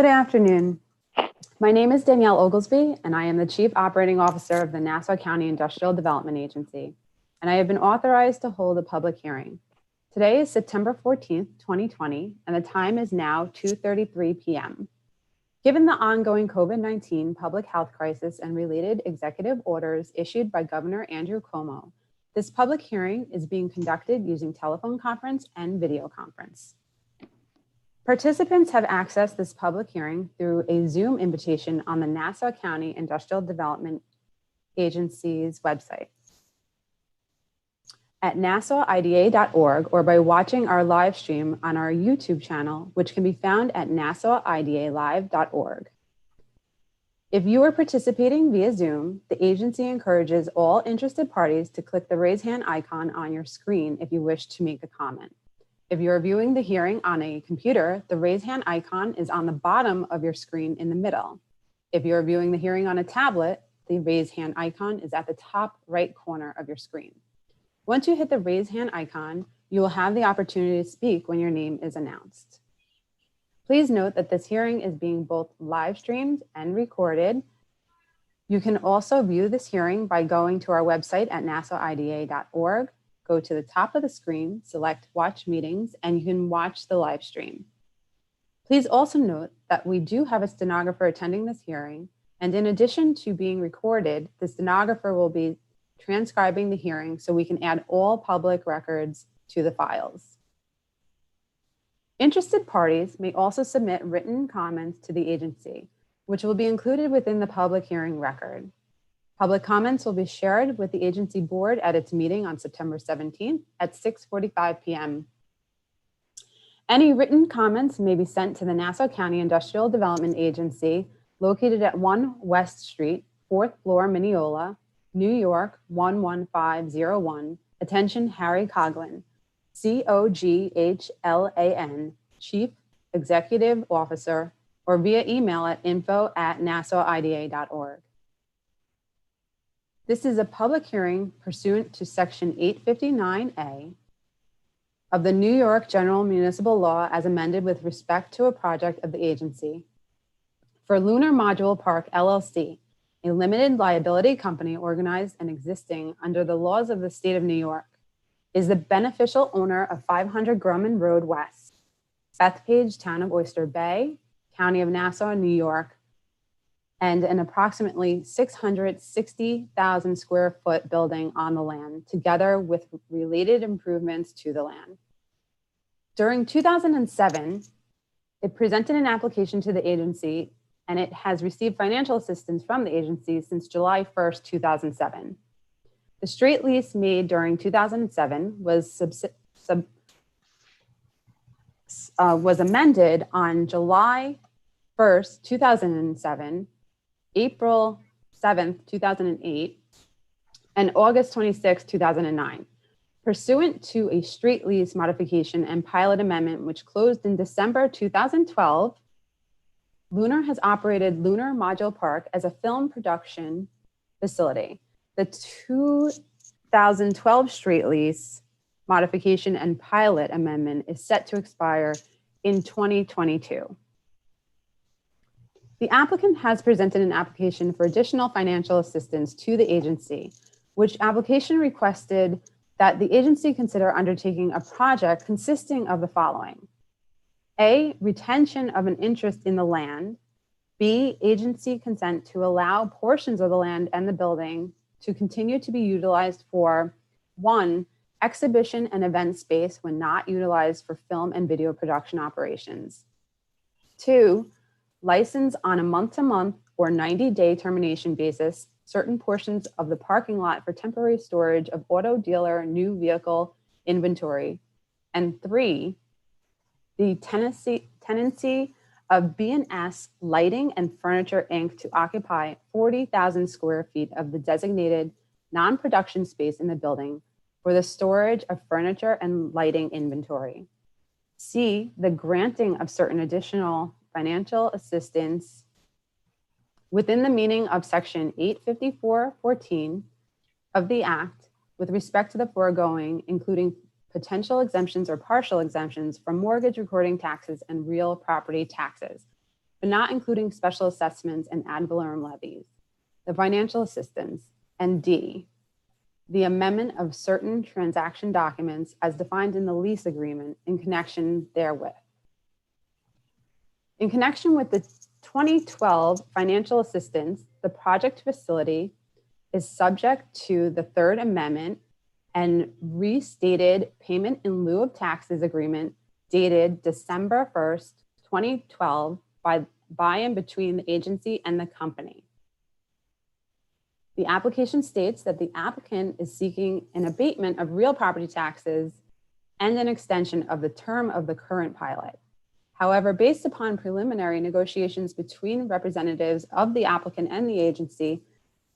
Good afternoon. My name is Danielle Oglesby, and I am the Chief Operating Officer of the Nassau County Industrial Development Agency, and I have been authorized to hold a public hearing. Today is September 14th, 2020, and the time is now 2:33 p.m. Given the ongoing COVID-19 public health crisis and related executive orders issued by Governor Andrew Cuomo, this public hearing is being conducted using telephone conference and video conference. Participants have accessed this public hearing through a Zoom invitation on the Nassau County Industrial Development Agency's website at NassauIDA.org or by watching our live stream on our YouTube channel, which can be found at NassauIDALive.org. If you are participating via Zoom, the agency encourages all interested parties to click the raise hand icon on your screen if you wish to make a comment. If you are viewing the hearing on a computer, the raise hand icon is on the bottom of your screen in the middle. If you are viewing the hearing on a tablet, the raise hand icon is at the top right corner of your screen. Once you hit the raise hand icon, you will have the opportunity to speak when your name is announced. Please note that this hearing is being both live streamed and recorded. You can also view this hearing by going to our website at NassauIDA.org. Go to the top of the screen, select Watch Meetings, and you can watch the live stream. Please also note that we do have a stenographer attending this hearing, and in addition to being recorded, the stenographer will be transcribing the hearing so we can add all public records to the files. Interested parties may also submit written comments to the agency, which will be included within the public hearing record. Public comments will be shared with the agency board at its meeting on September 17th at 6:45 p.m. Any written comments may be sent to the Nassau County Industrial Development Agency located at 1 West Street, 4th floor, Mineola, New York 11501. Attention, Harry Coghlan, COGHLAN, Chief Executive Officer, or via email at info@nassauida.org. This is a public hearing pursuant to Section 859A of the New York General Municipal Law as amended with respect to a project of the agency for Lunar Module Park, LLC, a limited liability company organized and existing under the laws of the state of New York, is the beneficial owner of 500 Grumman Road West, Bethpage, Town of Oyster Bay, County of Nassau, New York, and an approximately 660,000 square foot building on the land, together with related improvements to the land. During 2007, it presented an application to the agency, and it has received financial assistance from the agency since July 1st, 2007. The street lease made during 2007 was amended on July 1st, 2007, April 7th, 2008, and August 26, 2009, pursuant to a street lease modification and pilot amendment which closed in December 2012. Lunar has operated Lunar Module Park as a film production facility. The 2012 street lease modification and pilot amendment is set to expire in 2022. The applicant has presented an application for additional financial assistance to the agency, which application requested that the agency consider undertaking a project consisting of the following: A, retention of an interest in the land; B, agency consent to allow portions of the land and the building to continue to be utilized for 1, exhibition and event space when not utilized for film and video production operations; 2, license on a month-to-month or 90-day termination basis certain portions of the parking lot for temporary storage of auto dealer new vehicle inventory; and 3, the tenancy of B&S Lighting and Furniture, Inc. to occupy 40,000 square feet of the designated non-production space in the building for the storage of furniture and lighting inventory. C, the granting of certain additional financial assistance within the meaning of Section 854.14 of the Act with respect to the foregoing, including potential exemptions or partial exemptions from mortgage recording taxes and real property taxes, but not including special assessments and ad valorem levies, the financial assistance, and D, the amendment of certain transaction documents as defined in the lease agreement in connection therewith. In connection with the 2012 financial assistance, the project facility is subject to the Third Amendment and restated payment in lieu of taxes agreement dated December 1st, 2012 by and between the agency and the company. The application states that the applicant is seeking an abatement of real property taxes and an extension of the term of the current pilot. However, based upon preliminary negotiations between representatives of the applicant and the agency,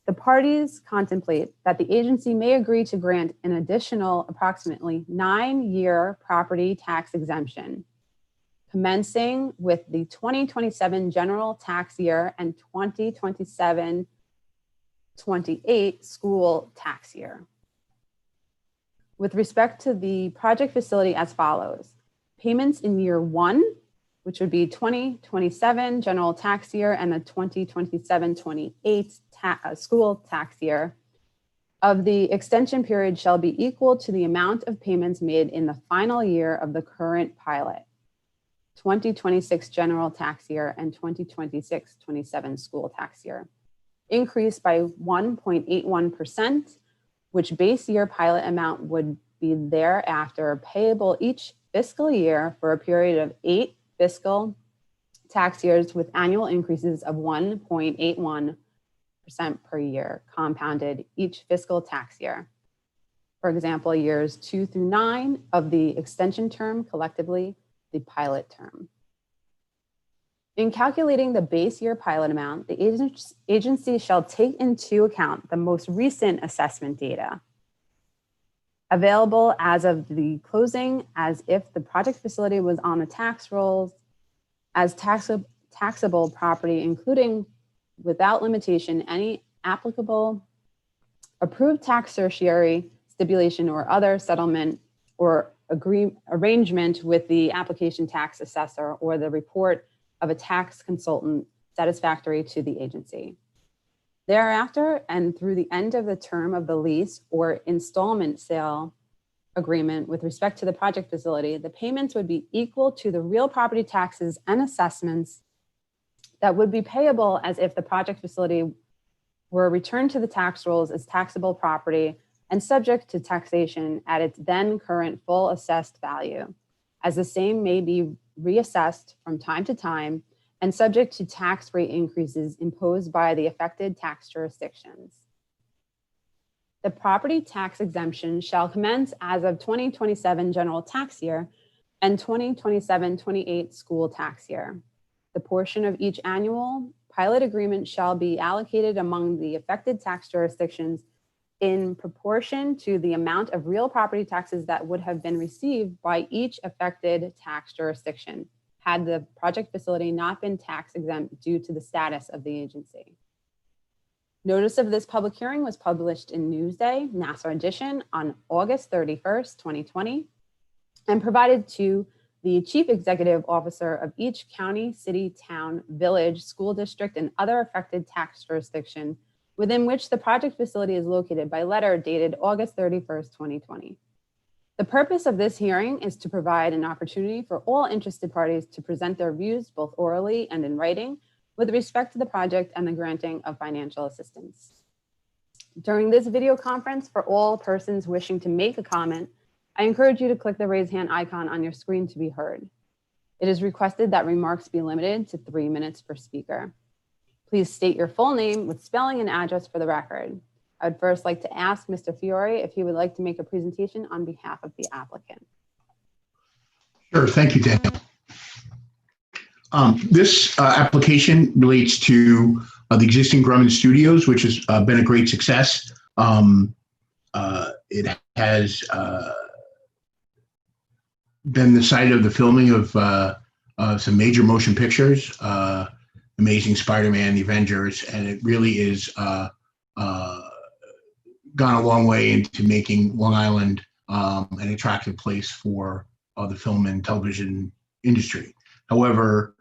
the parties contemplate that the agency may agree to grant an additional approximately 9-year property tax exemption, commencing with the 2027 general tax year and 2027-28 school tax year. With respect to the project facility as follows: payments in year 1, which would be 2027 general tax year and the 2027-28 school tax year of the extension period shall be equal to the amount of payments made in the final year of the current pilot, 2026 general tax year and 2026-27 school tax year, increased by 1.81%, which base year pilot amount would be thereafter payable each fiscal year for a period of 8 fiscal tax years with annual increases of 1.81% per year, compounded each fiscal tax year. For example, years 2 through 9 of the extension term, collectively the pilot term. In calculating the base year pilot amount, the agency shall take into account the most recent assessment data available as of the closing, as if the project facility was on the tax rolls as taxable property, including without limitation any applicable approved tax certiorari stipulation or other settlement or arrangement with the application tax assessor or the report of a tax consultant satisfactory to the agency. Thereafter, and through the end of the term of the lease or installment sale agreement with respect to the project facility, the payments would be equal to the real property taxes and assessments that would be payable as if the project facility were returned to the tax rolls as taxable property and subject to taxation at its then current full assessed value, as the same may be reassessed from time to time and subject to tax rate increases imposed by the affected tax jurisdictions. The property tax exemption shall commence as of 2027 general tax year and 2027-28 school tax year. The portion of each annual pilot agreement shall be allocated among the affected tax jurisdictions in proportion to the amount of real property taxes that would have been received by each affected tax jurisdiction had the project facility not been tax exempt due to the status of the agency. Notice of this public hearing was published in Newsday, Nassau edition, on August 31st, 2020, and provided to the Chief Executive Officer of each county, city, town, village, school district, and other affected tax jurisdiction within which the project facility is located by letter dated August 31st, 2020. The purpose of this hearing is to provide an opportunity for all interested parties to present their views both orally and in writing with respect to the project and the granting of financial assistance. During this video conference, for all persons wishing to make a comment, I encourage you to click the raise hand icon on your screen to be heard. It is requested that remarks be limited to 3 minutes per speaker. Please state your full name with spelling and address for the record. I would first like to ask Mr. Fiore if he would like to make a presentation on behalf of the applicant. Sure, thank you, Daniel. This application relates to the existing Grumman Studios, which has been a great success. It has been the site of the filming of some major motion pictures, Amazing Spider-Man, The Avengers, and it really is gone a long way into making Long Island an attractive place for the film and television industry. However,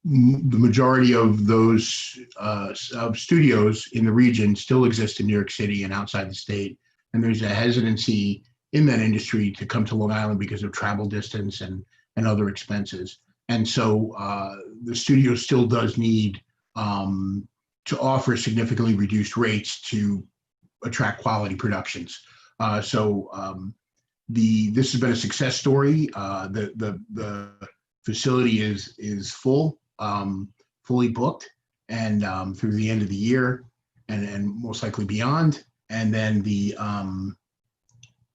the majority of those of studios in the region still exist in New York City and outside the state. And there's a hesitancy in that industry to come to Long Island because of travel distance and other expenses. And so the studio still does need to offer significantly reduced rates to attract quality productions. This has been a success story. The facility is full, fully booked, and through the end of the year, and most likely beyond. And then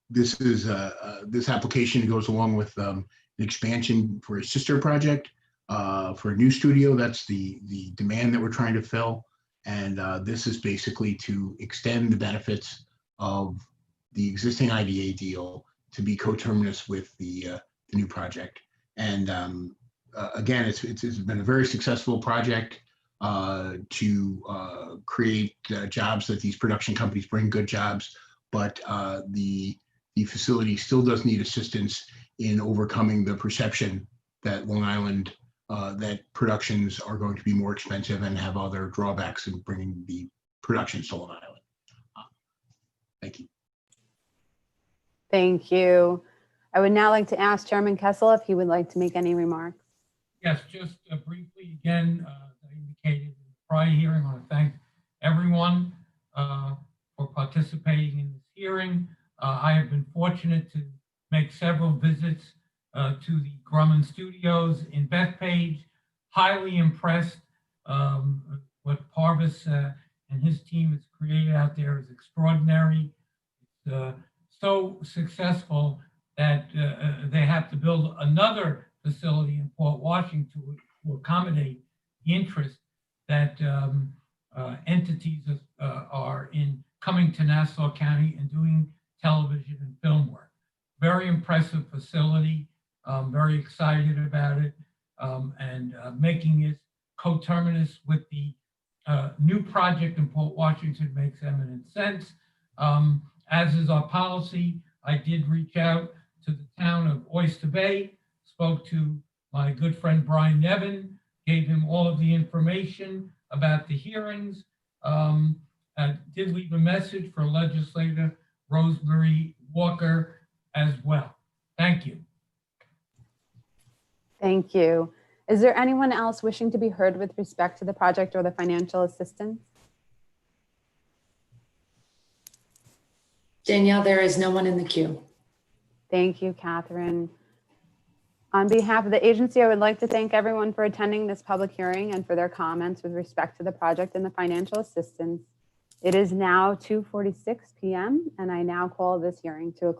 this application goes along with an expansion for a sister project for a new studio. That's the demand that we're trying to fill. And this is basically to extend the benefits of the existing IDA deal to be coterminous with the new project. And again, it's been a very successful project to create jobs that these production companies bring, good jobs, but the facility still does need assistance in overcoming the perception that Long Island, that productions are going to be more expensive and have other drawbacks in bringing the productions to Long Island. Thank you. Thank you. I would now like to ask Chairman Kessel if he would like to make any remarks. Yes, just briefly again, I indicated in the prior hearing, I want to thank everyone for participating in this hearing. I have been fortunate to make several visits to the Grumman Studios in Bethpage. Highly impressed. What Parvis and his team has created out there is extraordinary. It's so successful that they have to build another facility in Port Washington to accommodate the interest that entities are in coming to Nassau County and doing television and film work. Very impressive facility. Very excited about it, and making it coterminous with the new project in Port Washington makes eminent sense. As is our policy, I did reach out to the town of Oyster Bay, spoke to my good friend Brian Nevin, gave him all of the information about the hearings. I did leave a message for Legislator Rosemary Walker as well. Thank you. Thank you. Is there anyone else wishing to be heard with respect to the project or the financial assistance? Danielle, there is no one in the queue. Thank you, Catherine. On behalf of the agency, I would like to thank everyone for attending this public hearing and for their comments with respect to the project and the financial assistance. It is now 2:46 p.m. and I now call this hearing to a close.